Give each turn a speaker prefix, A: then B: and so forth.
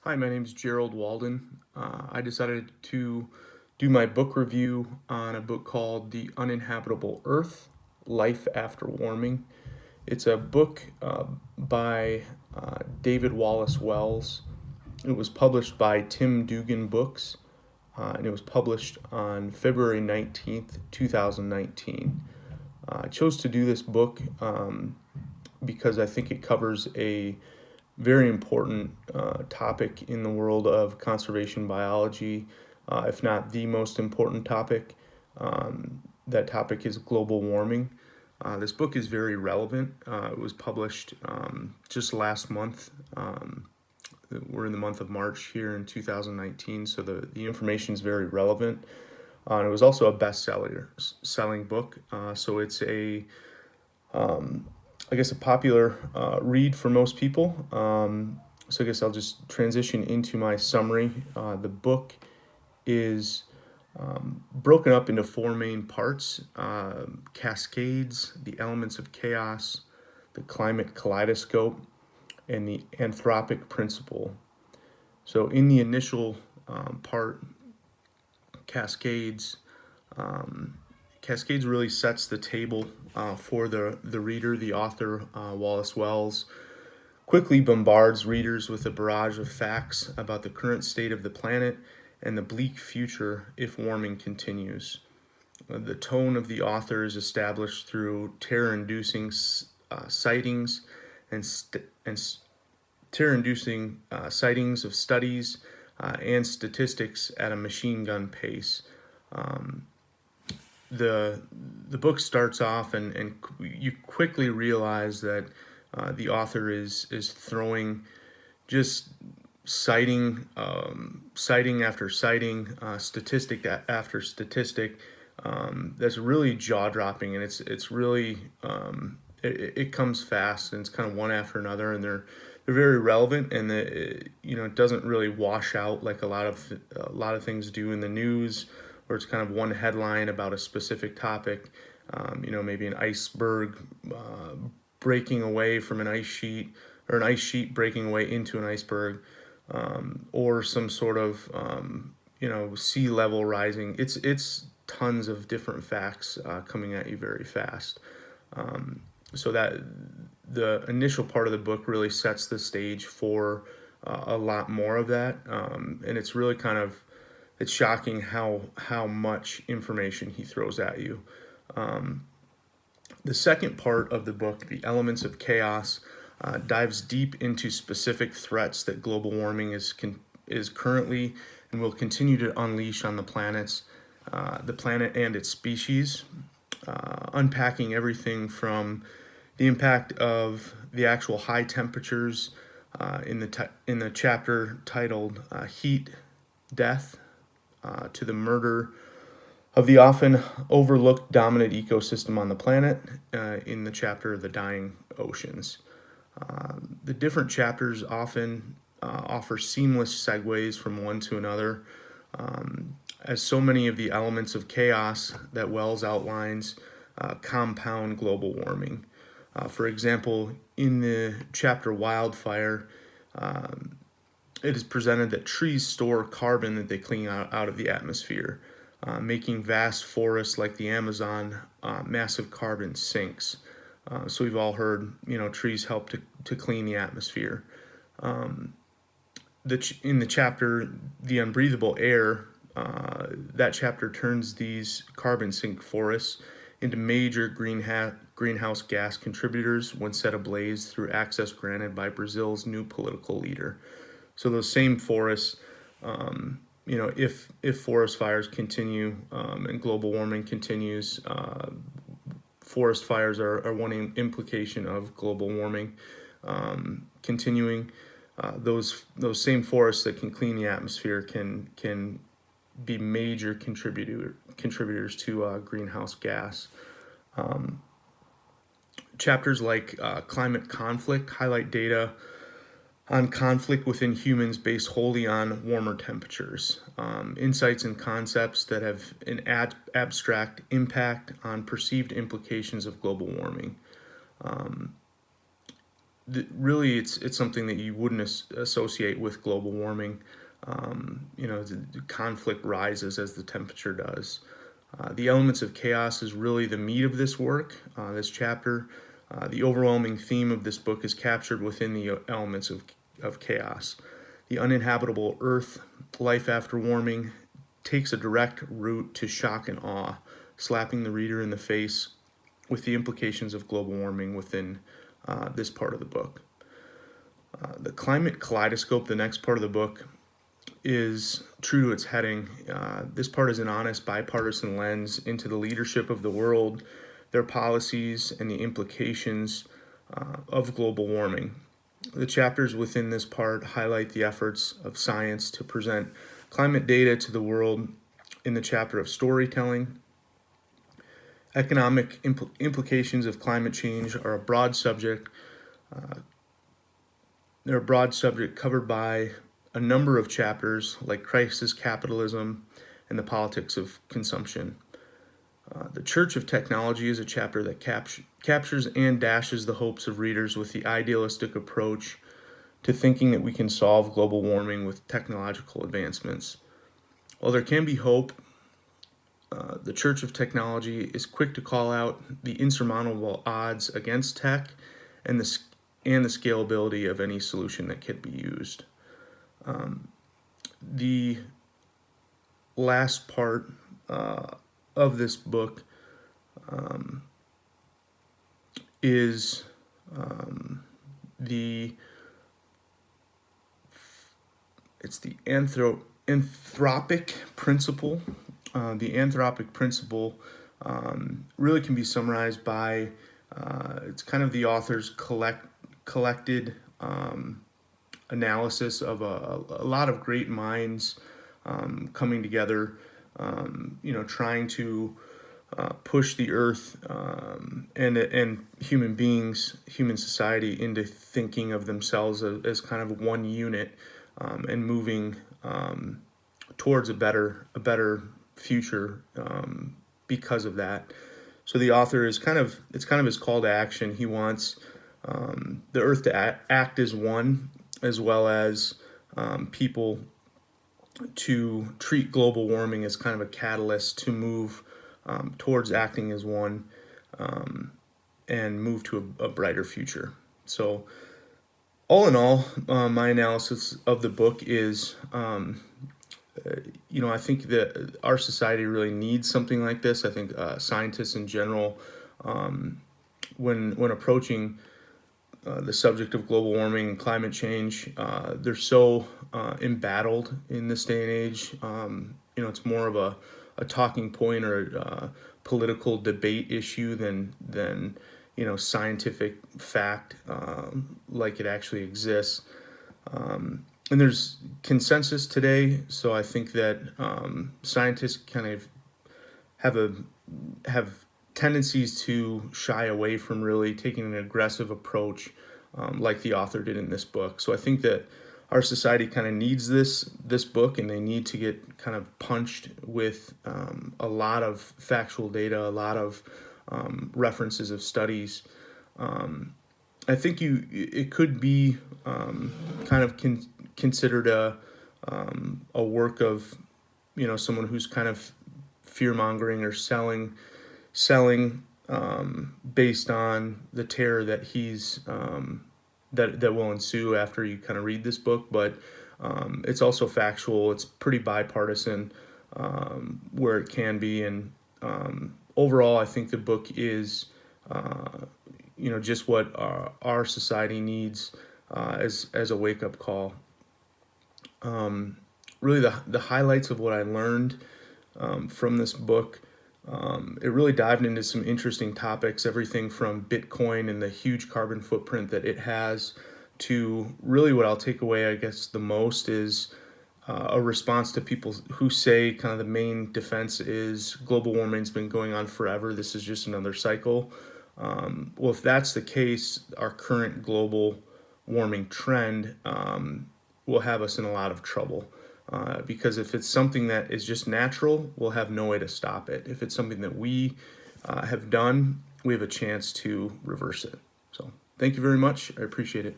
A: Hi, my name is Gerald Walden. I decided to do my book review on a book called The Uninhabitable Earth, Life After Warming. It's a book by David Wallace Wells. It was published by Tim Dugan Books, and it was published on February 19th, 2019. I chose to do this book because I think it covers a very important topic in the world of conservation biology, if not the most important topic. That topic is global warming. This book is very relevant. It was published just last month. We're in the month of March here in 2019, so the information is very relevant. It was also a selling book, so it's I guess a popular read for most people. So I guess I'll just transition into my summary. The book is broken up into four main parts: cascades, the elements of chaos, the climate kaleidoscope, and the anthropic principle. So in the initial part, cascades, Cascades really sets the table for the reader. The author, Wallace Wells, quickly bombards readers with a barrage of facts about the current state of the planet and the bleak future if warming continues. The tone of the author is established through terror-inducing sightings and terror-inducing sightings of studies and statistics at a machine gun pace. The book starts off, and you quickly realize that the author is throwing just citing after citing, statistic after statistic. That's really jaw dropping, and it's really it comes fast, and it's kind of one after another, and they're very relevant, and it doesn't really wash out like a lot of things do in the news, where it's kind of one headline about a specific topic. Maybe an iceberg breaking away from an ice sheet, or an ice sheet breaking away into an iceberg, or some sort of sea level rising. It's tons of different facts coming at you very fast. So that the initial part of the book really sets the stage for a lot more of that, and it's really it's shocking how much information he throws at you. The second part of the book, The Elements of Chaos, dives deep into specific threats that global warming is currently and will continue to unleash on the planet and its species, unpacking everything from the impact of the actual high temperatures in the chapter titled "Heat, Death," to the murder of the often overlooked dominant ecosystem on the planet in the chapter "The Dying Oceans." The different chapters often offer seamless segues from one to another, as so many of the elements of chaos that Wells outlines compound global warming. For example, in the chapter Wildfire, it is presented that trees store carbon that they clean out of the atmosphere, making vast forests like the Amazon massive carbon sinks. So we've all heard, trees help to clean the atmosphere. In the chapter, The Unbreathable Air, that chapter turns these carbon sink forests into major greenhouse gas contributors when set ablaze through access granted by Brazil's new political leader. So those same forests, if forest fires continue and global warming continues, forest fires are one implication of global warming continuing. Those same forests that can clean the atmosphere can be major contributors to greenhouse gas. Chapters like climate conflict highlight data on conflict within humans based wholly on warmer temperatures, insights and concepts that have an abstract impact on perceived implications of global warming. really it's something that you wouldn't associate with global warming. The conflict rises as the temperature does. The elements of chaos is really the meat of this work, this chapter. The overwhelming theme of this book is captured within the elements of chaos. The uninhabitable earth, life after warming, takes a direct route to shock and awe, slapping the reader in the face with the implications of global warming within this part of the book. The climate kaleidoscope, the next part of the book, is true to its heading. This part is an honest bipartisan lens into the leadership of the world, their policies, and the implications of global warming. The chapters within this part highlight the efforts of science to present climate data to the world in the chapter of storytelling. Economic implications of climate change are a broad subject. They're a broad subject covered by a number of chapters like crisis capitalism and the politics of consumption. The Church of Technology is a chapter that captures and dashes the hopes of readers with the idealistic approach to thinking that we can solve global warming with technological advancements. While there can be hope, the Church of Technology is quick to call out the insurmountable odds against tech and the scalability of any solution that can be used. The last part of this book is the anthropic principle. The anthropic principle really can be summarized by it's kind of the author's collected analysis of a lot of great minds coming together, trying to push the earth and human beings, human society into thinking of themselves as kind of one unit and moving towards a better future because of that. So the author is it's kind of his call to action. He wants the earth to act as one, as well as people to treat global warming as kind of a catalyst to move towards acting as one and move to a brighter future. So all in all, my analysis of the book is, I think that our society really needs something like this. I think scientists in general, when approaching the subject of global warming and climate change, they're so embattled in this day and age. It's more of a talking point or a political debate issue than scientific fact like it actually exists. And there's consensus today, so I think that scientists kind of have tendencies to shy away from really taking an aggressive approach like the author did in this book. So I think that our society kind of needs this book, and they need to get kind of punched with a lot of factual data, a lot of references of studies. I think it could be kind of considered a work of someone who's kind of fear mongering or selling based on the terror that he's that will ensue after you kind of read this book. But it's also factual. It's pretty bipartisan where it can be, and overall, I think the book is just what our society needs as a wake up call. Really, the highlights of what I learned from this book. It really dived into some interesting topics, everything from Bitcoin and the huge carbon footprint that it has, to really what I'll take away, I guess, the most is a response to people who say kind of the main defense is global warming's been going on forever. This is just another cycle. Well, if that's the case, our current global warming trend will have us in a lot of trouble. Because if it's something that is just natural, we'll have no way to stop it. If it's something that we have done, we have a chance to reverse it. So Thank you very much. I appreciate it.